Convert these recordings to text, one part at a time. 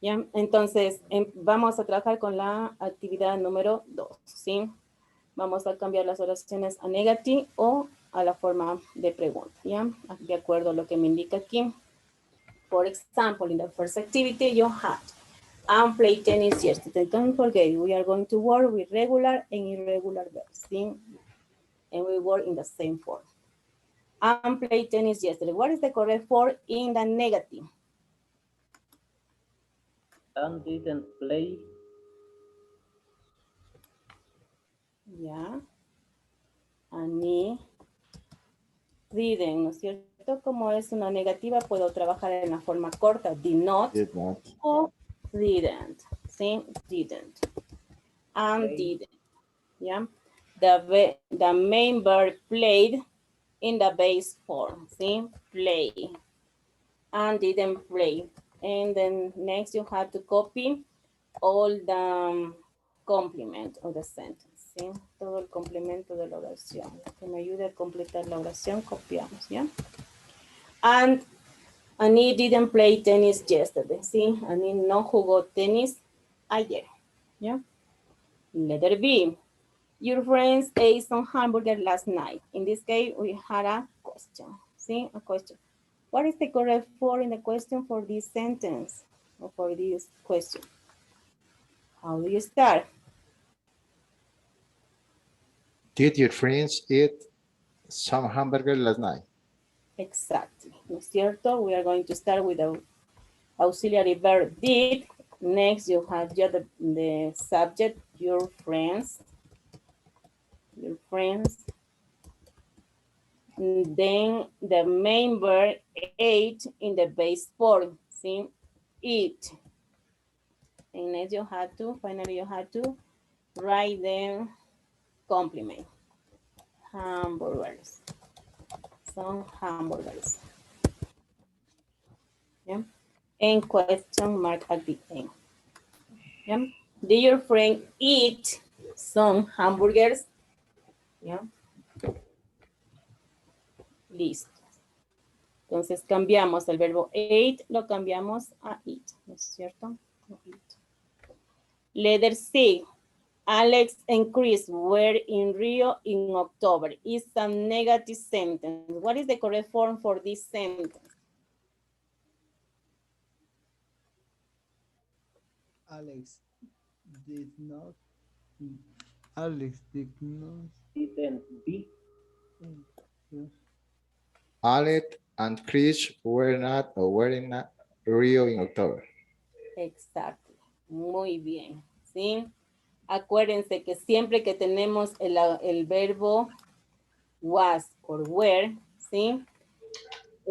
¿Ya? Entonces, vamos a trabajar con la actividad número 2, ¿sí? Vamos a cambiar las oraciones a negative o a la forma de pregunta, ¿ya? De acuerdo a lo que me indica aquí. For example, in the first activity, you had, I played tennis yesterday. Don't forget, we are going to work with regular and irregular verbs, ¿sí? And we work in the same form. I played tennis yesterday. What is the correct form in the negative? And didn't play. Ya. Annie didn't, ¿no es cierto? Como es una negativa, puedo trabajar en la forma corta. Did not. Did not. O didn't. ¿Sí? Didn't. And Okay. didn't. ¿Ya? The main verb played in the base form. ¿Sí? Play. And didn't play. And then next you have to copy all the complement of the sentence, ¿sí? Todo el complemento de la oración. Que me ayude a completar la oración, copiamos, ¿ya? And Annie didn't play tennis yesterday, ¿sí? Annie no jugó tenis ayer, ¿ya? Letter B. Your friends ate some hamburger last night. In this case, we had a question, ¿sí? A question. What is the correct form in the question for this sentence? Or for this question? How do you start? Did your friends eat some hamburger last night? Exactly, ¿no es cierto? We are going to start with the auxiliary verb did. Next, you have the subject, your friends. Your friends. And then the main verb ate in the base form, see? Eat. And next you have to, finally you have to write the complement. Hamburgers. Some hamburgers. Yeah. And question mark at the end. Yeah. Did your friend eat some hamburgers? Yeah. Listo. Entonces cambiamos el verbo ate, lo cambiamos a eat, ¿no es cierto? Letter C. Alex and Chris were in Rio in October. It's a negative sentence. What is the correct form for this sentence? Alex did not. Alex did not. Didn't be. Alex and Chris were in Rio in October. Exacto. Muy bien. ¿Sí? Acuérdense que siempre que tenemos el verbo was or were, ¿sí?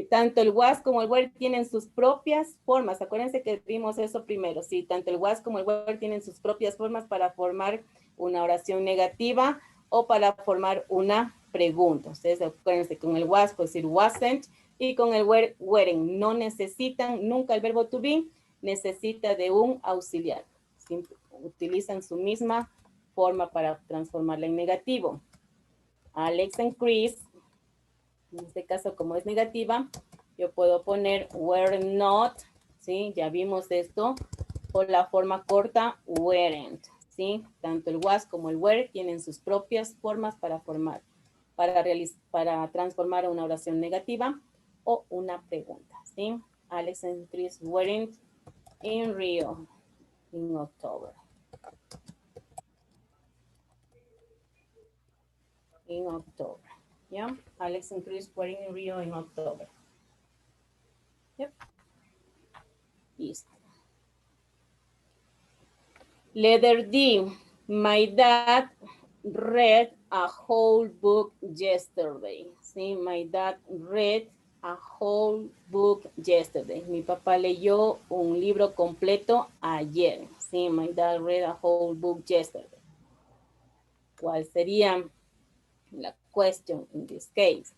Tanto el was como el were tienen sus propias formas. Acuérdense que vimos eso primero, ¿sí? Tanto el was como el were tienen sus propias formas para formar una oración negativa o para formar una pregunta. Ustedes acuérdense que con el was puede decir wasn't y con el were, weren't. No necesitan, nunca el verbo to be necesita de un auxiliar. Siempre utilizan su misma forma para transformarla en negativo. Alex and Chris, en este caso como es negativa, yo puedo poner were not, ¿sí? Ya vimos esto, por la forma corta weren't, ¿sí? Tanto el was como el were tienen sus propias formas para formar, para transformar una oración negativa o una pregunta, ¿sí? Alex and Chris weren't in Rio in October. In October. Yeah, Alex and Chris were in Rio in October. Yep. Listo. Letter D. My dad read a whole book yesterday. Sí, my dad read a whole book yesterday. Mi papá leyó un libro completo ayer. Sí, my dad read a whole book yesterday. ¿Cuál sería la question in this case?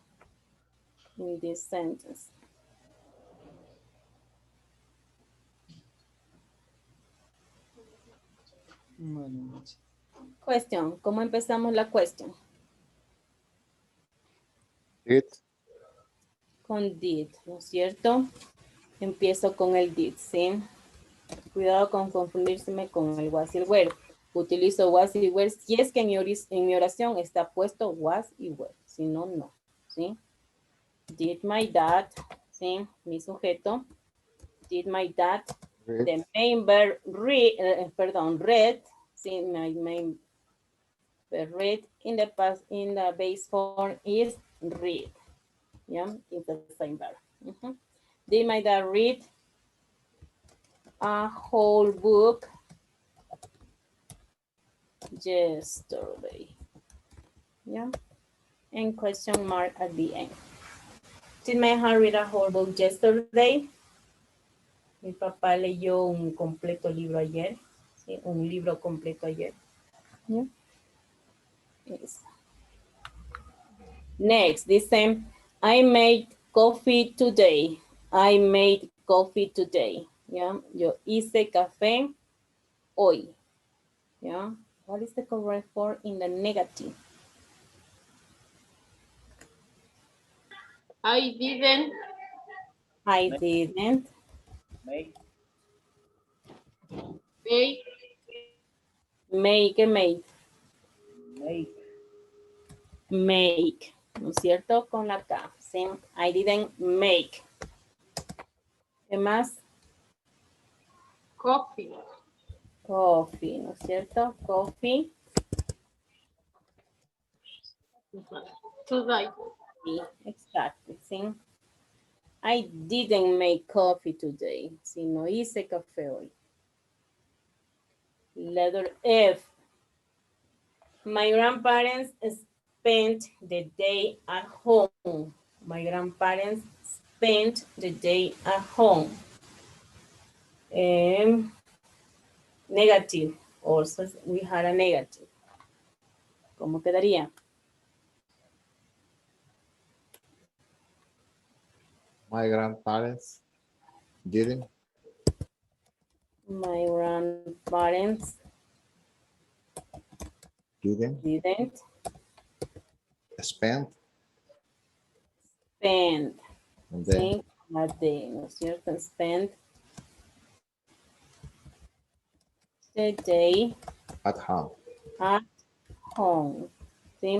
In this sentence. Question. ¿Cómo empezamos la question? Did. Con did, ¿no es cierto? Empiezo con el did, ¿sí? Cuidado con confundirse con el was y el were. Utilizo was y were si es que en mi oración está puesto was y were. Si no, no. ¿Sí? Did my dad, ¿sí? Mi sujeto. Did my dad, Read. the main verb read, ¿sí? My main verb read in the past, in the base form is read. Yeah, it's the same verb. Did my dad read a whole book yesterday? Yeah, and question mark at the end. Did my dad read a whole book yesterday? Mi papá leyó un completo libro ayer. ¿Sí? Un libro completo ayer. Yeah. Yes. Next, dice, I made coffee today. I made coffee today. Yeah. Yo hice café hoy. Yeah. What is the correct form in the negative? I didn't. I didn't. Make. Make. Make. Make. Make. ¿No es cierto? Con la K. ¿Sí? I didn't make. ¿Qué más? Coffee. Coffee, ¿no es cierto? Coffee. Today. Sí, exacto, ¿sí? I didn't make coffee today. Sí, no hice café hoy. Letter F. My grandparents spent the day at home. My grandparents spent the day at home. Negative. Also, we had a negative. ¿Cómo quedaría? My grandparents didn't. My grandparents Didn't didn't spend. spend. And then Sí, a day, ¿no es cierto? Spend the day at home. at home. ¿Sí?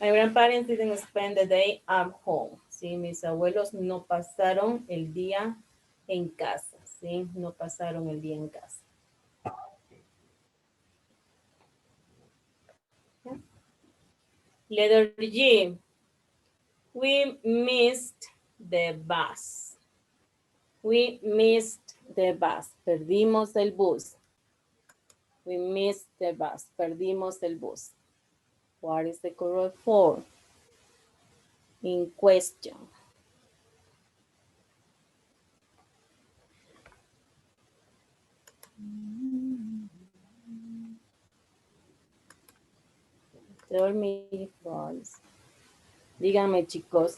My grandparents didn't spend the day at home. ¿Sí? Mis abuelos no pasaron el día en casa. ¿Sí? No pasaron el día en casa. ¿Ya? Letter G. We missed the bus. We missed the bus. Perdimos el bus. We missed the bus. Perdimos el bus. What is the correct form? In question. Tell me, boys. Díganme, chicos.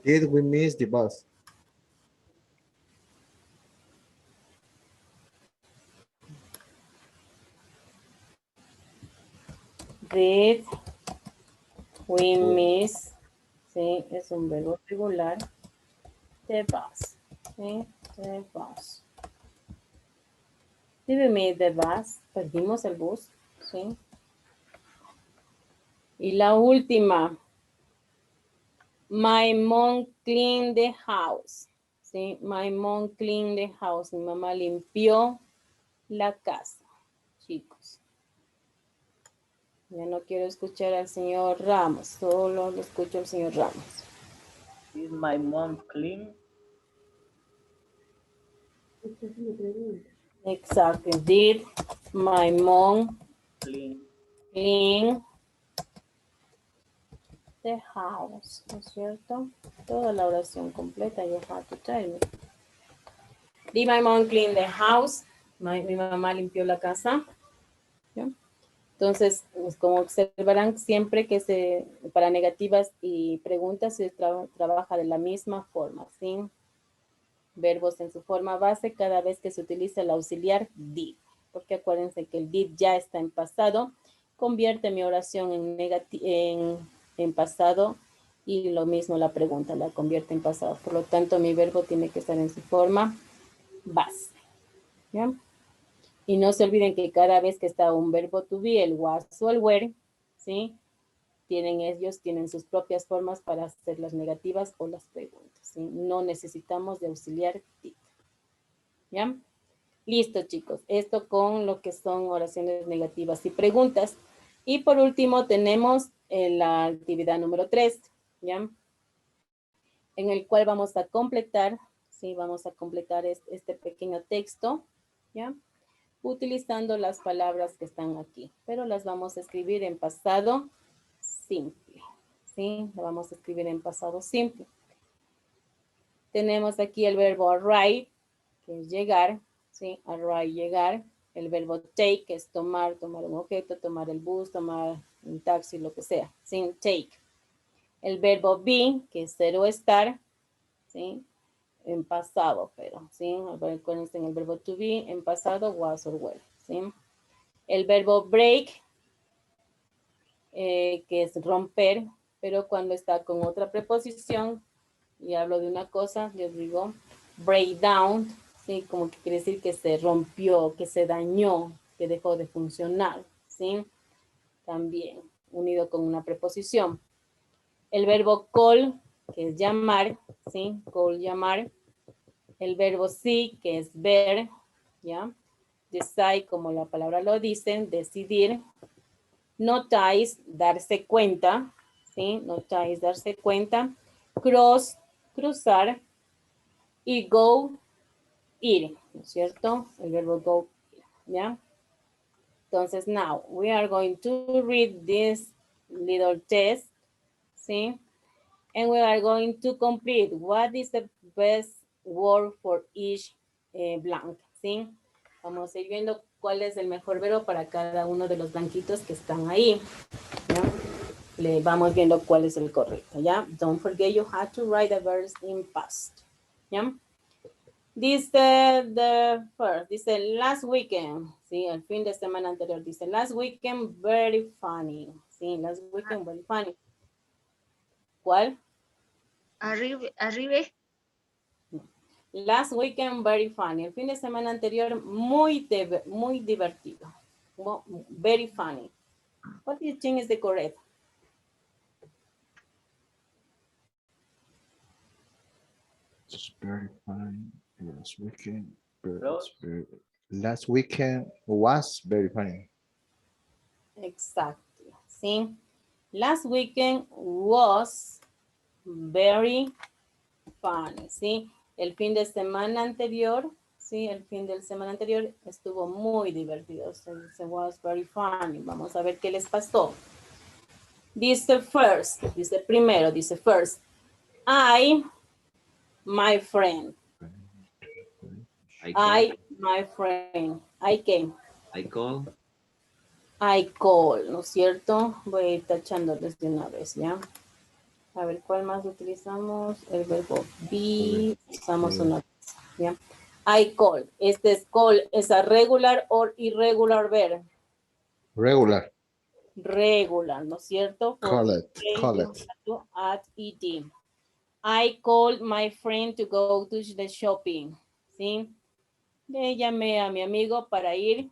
Did we miss the bus? Did we miss? Sí, es un verbo regular. The bus. Sí, the bus. Did we miss the bus? Perdimos el bus. Sí. Y la última. My mom cleaned the house. Sí, my mom cleaned the house. Mi mamá limpió la casa, chicos. Ya no quiero escuchar al señor Ramos, solo lo escucho al señor Ramos. Is my mom clean? Exactly. Did my mom Clean. clean the house? ¿No es cierto? Toda la oración completa. You have to tell me. Did my mom clean the house? Mi mamá limpió la casa. ¿Ya? Entonces, pues, como observarán, siempre que para negativas y preguntas se trabaja de la misma forma, ¿sí? Verbos en su forma base cada vez que se utiliza el auxiliar did, porque acuérdense que el did ya está en pasado, convierte mi oración en pasado y lo mismo la pregunta la convierte en pasado. Por lo tanto, mi verbo tiene que estar en su forma base. ¿Ya? Y no se olviden que cada vez que está un verbo to be, el was o el were, ¿sí? Ellos tienen sus propias formas para hacer las negativas o las preguntas, ¿sí? No necesitamos de auxiliar did. ¿Ya? Listo, chicos. Esto con lo que son oraciones negativas y preguntas. Y por último tenemos la actividad número 3, ¿ya? En el cual vamos a completar, ¿sí? Vamos a completar este pequeño texto, ¿ya? Utilizando las palabras que están aquí, pero las vamos a escribir en pasado simple, ¿sí? La vamos a escribir en pasado simple. Tenemos aquí el verbo arrive, que es llegar, ¿sí? Arrive, llegar. El verbo take, que es tomar un objeto, tomar el bus, tomar un taxi, lo que sea, ¿sí? Take. El verbo be, que es ser o estar, ¿sí? En pasado, pero, ¿sí? Acuérdense en el verbo to be, en pasado, was or were, ¿sí? El verbo break, que es romper, pero cuando está con otra preposición, y hablo de una cosa, les digo, break down, ¿sí? Como que quiere decir que se rompió, que se dañó, que dejó de funcionar, ¿sí? También unido con una preposición. El verbo call, que es llamar, ¿sí? Call, llamar. El verbo see, que es ver, ¿ya? Decide, como la palabra lo dice, decidir. Notice, darse cuenta, ¿sí? Notice, darse cuenta. Cross, cruzar. Y go, ir, ¿no es cierto? El verbo go, ¿ya? Entonces, now, we are going to read this little test, ¿sí? And we are going to complete what is the best word for each blank, ¿sí? Vamos a ir viendo cuál es el mejor verbo para cada uno de los blanquitos que están ahí, ¿ya? Le vamos viendo cuál es el correcto, ¿ya? Don't forget you have to write the verbs in past, ¿ya? Dice the first, dice last weekend, ¿sí? El fin de semana anterior, dice last weekend very funny, ¿sí? Last weekend very funny. ¿Cuál? Arriba. Last weekend very funny. El fin de semana anterior muy divertido. Very funny. What do you think is the correct? It's very funny. Last weekend. Close. Last weekend was very funny. Exactly. ¿Sí? Last weekend was very funny. ¿Sí? El fin de semana anterior, ¿sí? El fin de semana anterior estuvo muy divertido. So, it was very funny. Vamos a ver qué les pasó. Dice first, dice primero, dice first. My friend. My friend. I came. I call. I call, ¿no es cierto? Voy a ir tachándoles de una vez, ¿ya? A ver, ¿cuál más utilizamos? El verbo be, usamos una vez, ¿ya? I call. Este es call, ¿es a regular or irregular verb? Regular. Regular, ¿no es cierto? Call it. Call You it. have to add ed. I called my friend to go to the shopping, ¿sí? Le llamé a mi amigo para ir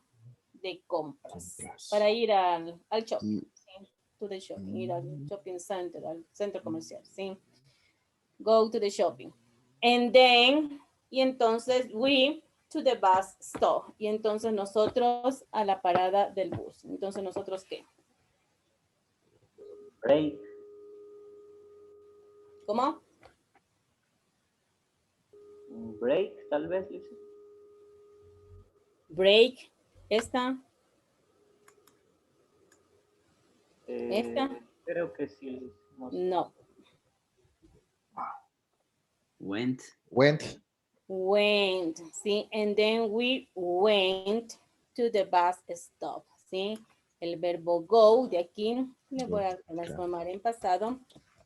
de compras. Para ir al shopping, ¿sí? To the shopping, ir al shopping center, al centro comercial, ¿sí? Go to the shopping. And then, y entonces we to the bus stop. Y entonces nosotros a la parada del bus. Entonces nosotros, ¿qué? Break. ¿Cómo? Break, tal vez, Lisa. Break. Esta. ¿Esta? Creo que sí. No. Went. Went. Went, ¿sí? And then we went to the bus stop, ¿sí? El verbo go de aquí le voy a transformar en pasado,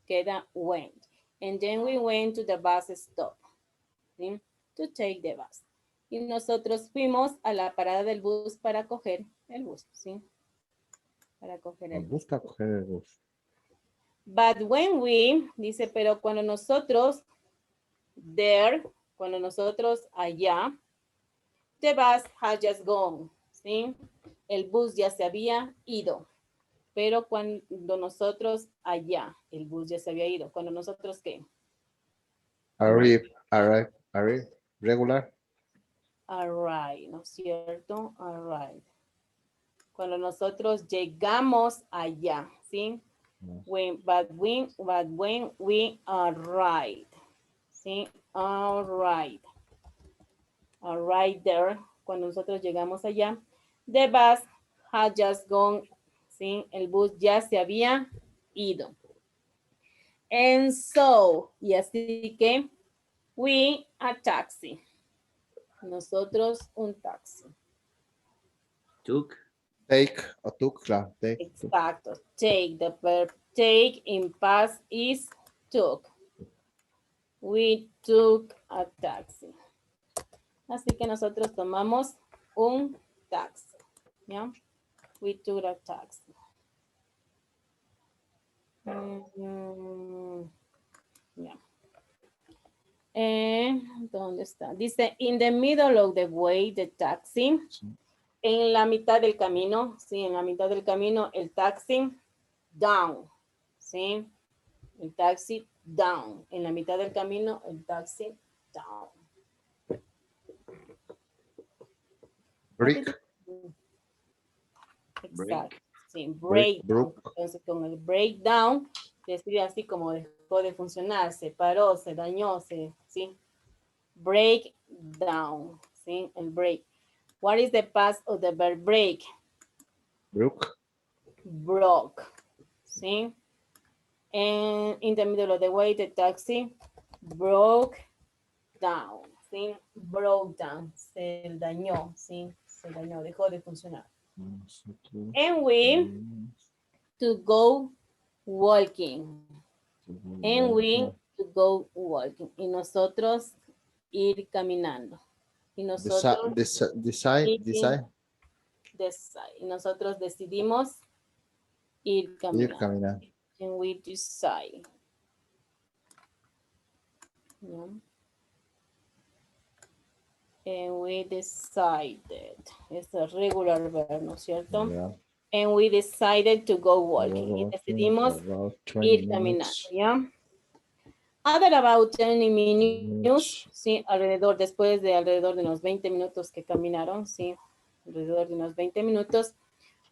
queda went. And then we went to the bus stop, ¿sí? To take the bus. Y nosotros fuimos a la parada del bus para coger el bus, ¿sí? Para coger el bus. Busca coger el bus. But when we, dice, pero cuando nosotros, there, cuando nosotros allá, The bus had just gone. ¿Sí? El bus ya se había ido. Pero cuando nosotros allá, el bus ya se había ido. Cuando nosotros, ¿qué? Arrive, arrive, arrive. Regular. Arrive, ¿no es cierto? Arrive. Cuando nosotros llegamos allá, ¿sí? But when we arrived, ¿sí? Arrived. Arrived there. Cuando nosotros llegamos allá, the bus had just gone, ¿sí? El bus ya se había ido. And so, y así que, we a taxi. Nosotros un taxi. Took. Take or took. Claro, take. Took. Exacto. Take, the verb take in past is took. We took a taxi. Así que nosotros tomamos un taxi. ¿Ya? We took a taxi. Ya. ¿Dónde está? Dice, in the middle of the way, the taxi. Sí. En la mitad del camino, sí, en la mitad del camino, el taxi, down, sí. El taxi, down. En la mitad del camino, el taxi, down. Brick. Exacto. Sí, Break, breakdown. Entonces, con el breakdown, decir así como dejó de funcionar, se paró, se dañó, sí. Breakdown, sí, el break. What is the past of the verb break? Brook. Broke, sí. And in the middle of the way, the taxi broke down, sí. Broke down, se dañó, sí. Se dañó, dejó de funcionar. And we to go walking. And we to go walking. Y nosotros ir caminando. Y nosotros Decide. y nosotros decidimos ir caminando. Ir caminando. And we decide. ¿No? And we decided. Es el regular verb, ¿no es cierto? Yeah. And we decided to go walking. Y decidimos About 20 ir caminando, minutes. ¿ya? Other about 20 minutes, sí, después de alrededor de unos 20 minutos que caminaron, sí, alrededor de unos 20 minutos,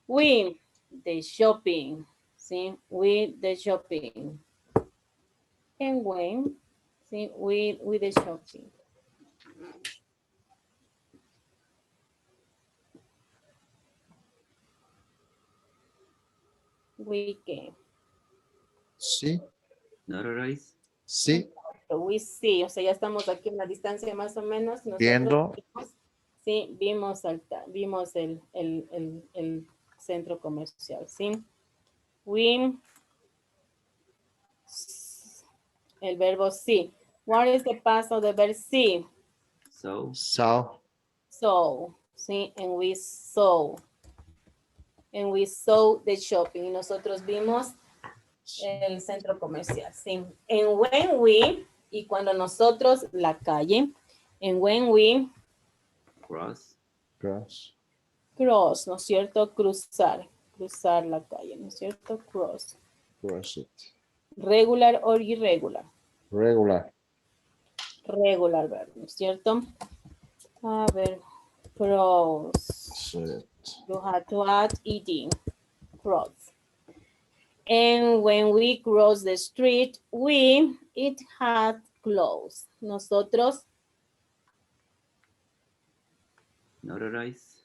we, the shopping, sí, we, the shopping. And when, sí, we the shopping. We came. Sí. Notarize. Sí. We see, o sea, ya estamos aquí en la distancia más o menos. Nosotros Viendo. vimos el centro comercial, ¿sí? We, el verbo sí. What is the past of the verb sí? So. So. So, ¿sí? And we saw. And we saw the shopping. Y nosotros vimos el centro comercial, ¿sí? And when we, y cuando nosotros, la calle. And when we Cross. Cross. cross, ¿no es cierto? Cruzar la calle, ¿no es cierto? Cross. Cross it. Regular or irregular. Regular. Regular verb, ¿no es cierto? A ver, cross. Shit. You have to add ed. Cross. And when we cross the street, it had closed. Nosotros Notarize.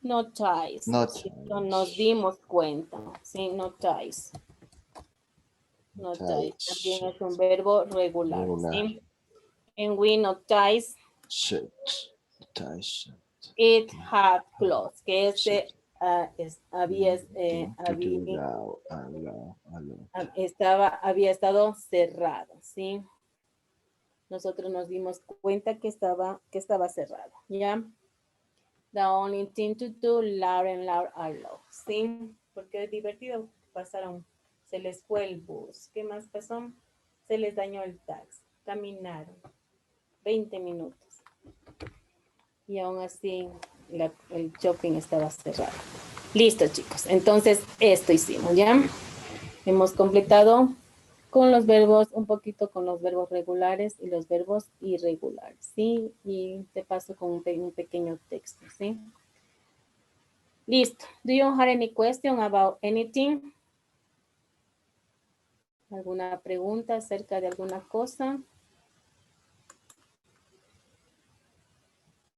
notice. Notice. Nos dimos cuenta. Sí, notice. Notice. También es un verbo regular. Regular. ¿sí? And we notice Shit. Notice. it had closed. Que ese había estado cerrado. ¿sí? Nosotros nos dimos cuenta que estaba cerrado. ¿Ya? The only thing to do, Lauren, Arlo. Sí, porque es divertido. Se les fue el bus. ¿Qué más pasó? Se les dañó el taxi. Caminaron 20 minutos. y aún así el shopping estaba cerrado. Listo, chicos. Entonces, esto hicimos, ¿ya? Hemos completado con los verbos, un poquito con los verbos regulares y los verbos irregulares, ¿sí? Y te paso con un pequeño texto, ¿sí? Listo. Do you have any question about anything? ¿Alguna pregunta acerca de alguna cosa?